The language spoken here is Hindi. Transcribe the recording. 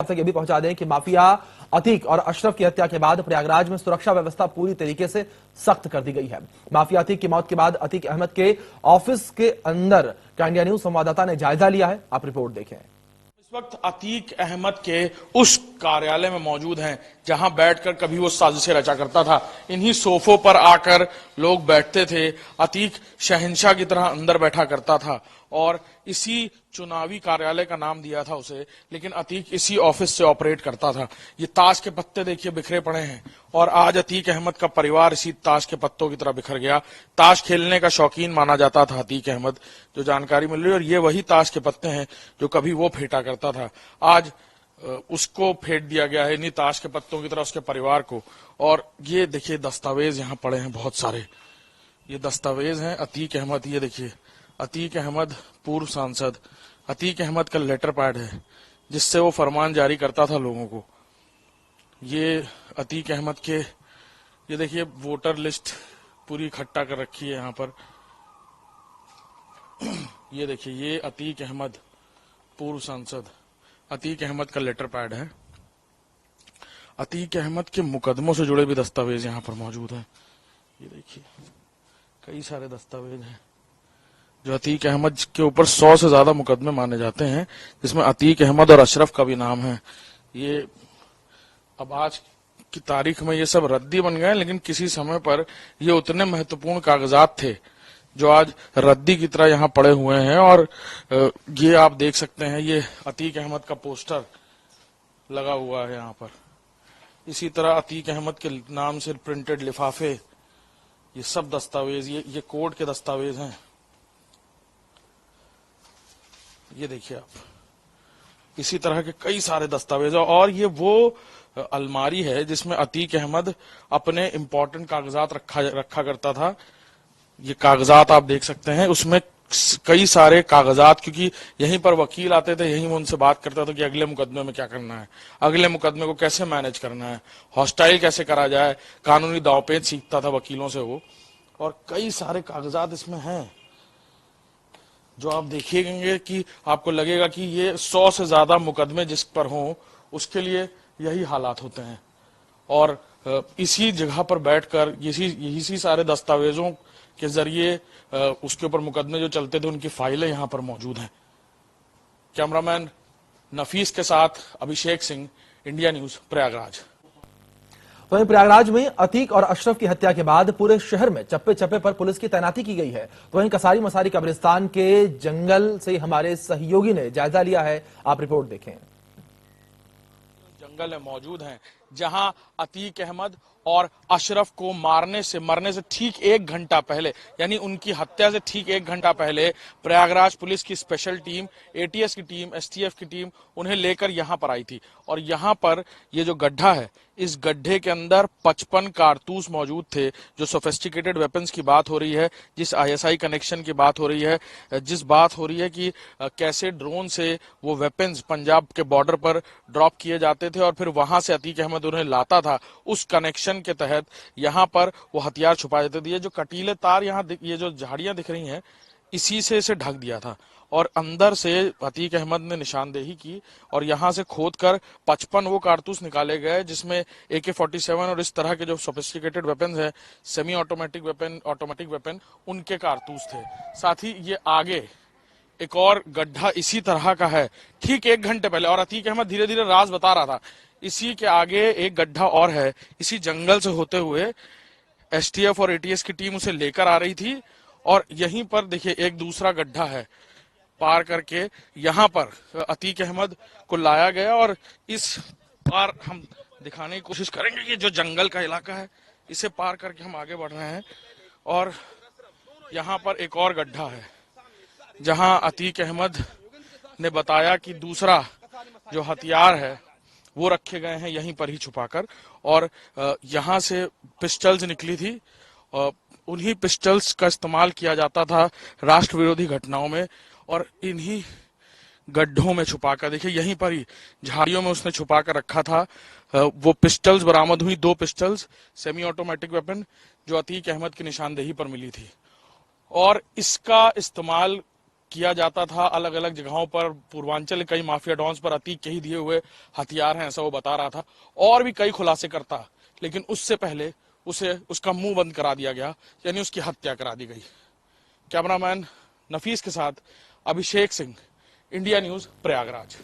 तक ये भी पहुंचा दें कि माफिया अतीक और अशरफ की हत्या के बाद प्रयागराज में सुरक्षा व्यवस्था पूरी तरीके से सख्त कर दी गई है। माफिया अतीक की मौत के बाद अतीक अहमद के ऑफिस के अंदर का इंडिया न्यूज संवाददाता ने जायजा लिया है। आप रिपोर्ट देखें। इस वक्त अतीक अहमद के उस कार्यालय में मौजूद हैं जहां बैठकर कभी वो साजिशें रचा करता था। इन्हीं सोफों पर आकर लोग बैठते थे। अतीक शहंशाह की तरह अंदर बैठा करता था और इसी चुनावी कार्यालय का नाम दिया था उसे, लेकिन अतीक इसी ऑफिस से ऑपरेट करता था। ये ताश के पत्ते देखिए बिखरे पड़े हैं और आज अतीक अहमद का परिवार इसी ताश के पत्तों की तरह बिखर गया। ताश खेलने का शौकीन माना जाता था अतीक अहमद, जो जानकारी मिल रही है, और ये वही ताश के पत्ते हैं जो कभी वो फेंटा करता था। आज उसको फेंट दिया गया है इन्हीं ताश के पत्तों की तरह उसके परिवार को। और ये देखिए दस्तावेज यहाँ पड़े हैं बहुत सारे, ये दस्तावेज हैं अतीक अहमद। ये देखिए अतीक अहमद पूर्व सांसद, अतीक अहमद का लेटर पैड है जिससे वो फरमान जारी करता था लोगों को। ये अतीक अहमद के, ये देखिए वोटर लिस्ट पूरी इकट्ठा कर रखी है यहाँ पर। ये देखिए ये अतीक अहमद पूर्व सांसद, अतीक अहमद का लेटर पैड है। अतीक अहमद के मुकदमों से जुड़े भी दस्तावेज यहाँ पर मौजूद हैं। ये देखिए कई सारे दस्तावेज हैं जो अतीक अहमद के ऊपर 100 से ज्यादा मुकदमे माने जाते हैं, जिसमें अतीक अहमद और अशरफ का भी नाम है। ये अब आज की तारीख में ये सब रद्दी बन गए, लेकिन किसी समय पर ये उतने महत्वपूर्ण कागजात थे जो आज रद्दी की तरह यहाँ पड़े हुए हैं। और ये आप देख सकते हैं, ये अतीक अहमद का पोस्टर लगा हुआ है यहाँ पर। इसी तरह अतीक अहमद के नाम से प्रिंटेड लिफाफे, ये सब दस्तावेज, ये कोर्ट के दस्तावेज हैं। ये देखिए आप, इसी तरह के कई सारे दस्तावेज। और ये वो अलमारी है जिसमें अतीक अहमद अपने इंपॉर्टेंट कागजात रखा करता था। ये कागजात आप देख सकते हैं, उसमें कई सारे कागजात, क्योंकि यहीं पर वकील आते थे, यहीं वो उनसे बात करता था कि अगले मुकदमे में क्या करना है, अगले मुकदमे को कैसे मैनेज करना है, हॉस्टाइल कैसे करा जाए, कानूनी दांवपेच सीखता था वकीलों से वो। और कई सारे कागजात इसमें हैं जो आप देखिएंगे कि आपको लगेगा कि ये 100 से ज्यादा मुकदमे जिस पर हों उसके लिए यही हालात होते हैं। और इसी जगह पर बैठकर इसी सारे दस्तावेजों के जरिए उसके ऊपर मुकदमे जो चलते थे उनकी फाइलें यहाँ पर मौजूद हैं। कैमरामैन नफीस के साथ अभिषेक सिंह, इंडिया न्यूज, प्रयागराज। वहीं प्रयागराज में अतीक और अशरफ की हत्या के बाद पूरे शहर में चप्पे चप्पे पर पुलिस की तैनाती की गई है। वहीं कसारी मसारी कब्रिस्तान के जंगल से हमारे सहयोगी ने जायजा लिया है। आप रिपोर्ट देखें। जंगल में मौजूद हैं जहां अतीक अहमद और अशरफ को मरने से ठीक 1 घंटा पहले, यानी उनकी हत्या से ठीक 1 घंटा पहले प्रयागराज पुलिस की स्पेशल टीम, एटीएस की टीम, एसटीएफ की टीम उन्हें लेकर यहां पर आई थी। और यहां पर ये जो गड्ढा है, इस गड्ढे के अंदर 55 कारतूस मौजूद थे। जो सोफिस्टिकेटेड वेपन्स की बात हो रही है, जिस आईएसआई कनेक्शन की बात हो रही है, जिस बात हो रही है कि कैसे ड्रोन से वो वेपन्स पंजाब के बॉर्डर पर ड्रॉप किए जाते थे और फिर वहां से अतीक अहमद उन्हें लाता था, उस कनेक्शन के तहत यहाँ पर वो हथियार छुपा देते थे। ये जो कटीले तार यहाँ ये जो झाड़ियां दिख रही हैं, इसी से इसे ढक दिया था। और अंदर से अतीक अहमद ने निशानदेही की और यहां से खोदकर 55 वो कारतूस निकाले गए, जिसमें AK-47 और इस तरह के जो सोफिस्टिकेटेड वेपन्स हैं, semi automatic weapon, automatic weapon, उनके कारतूस थे। साथ ही ये आगे एक और गड्ढा इसी तरह का है ठीक 1 घंटे पहले, और अतीक अहमद धीरे धीरे राज बता रहा था। इसी के आगे एक गड्ढा और है, इसी जंगल से होते हुए एसटीएफ और एटीएस की टीम उसे लेकर आ रही थी। और यहीं पर देखिए एक दूसरा गड्ढा है, पार करके यहाँ पर अतीक अहमद को लाया गया। और इस पार हम दिखाने की कोशिश करेंगे कि जो जंगल का इलाका है, इसे पार करके हम आगे बढ़ रहे हैं। और यहाँ पर एक और गड्ढा है जहां अतीक अहमद ने बताया कि दूसरा जो हथियार है वो रखे गए हैं यहीं पर ही छुपाकर। और यहां से पिस्टल्स निकली थी, उन्हीं पिस्टल्स का इस्तेमाल किया जाता था राष्ट्र विरोधी घटनाओं में। और इन्हीं गड्ढों में छुपाकर, देखिए यहीं पर ही झाड़ियों में उसने छुपा कर रखा था। वो पिस्टल्स बरामद हुई, 2 पिस्टल्स सेमी ऑटोमेटिक वेपन, जो अतीक अहमद की निशानदेही पर मिली थी। और इसका इस्तेमाल किया जाता था अलग अलग जगहों पर, पूर्वांचल कई माफिया डॉन्स पर अतीक के ही दिए हुए हथियार हैं, ऐसा वो बता रहा था। और भी कई खुलासे करता, लेकिन उससे पहले उसे उसका मुंह बंद करा दिया गया, यानी उसकी हत्या करा दी गई। कैमरामैन नफीस के साथ अभिषेक सिंह, इंडिया न्यूज, प्रयागराज।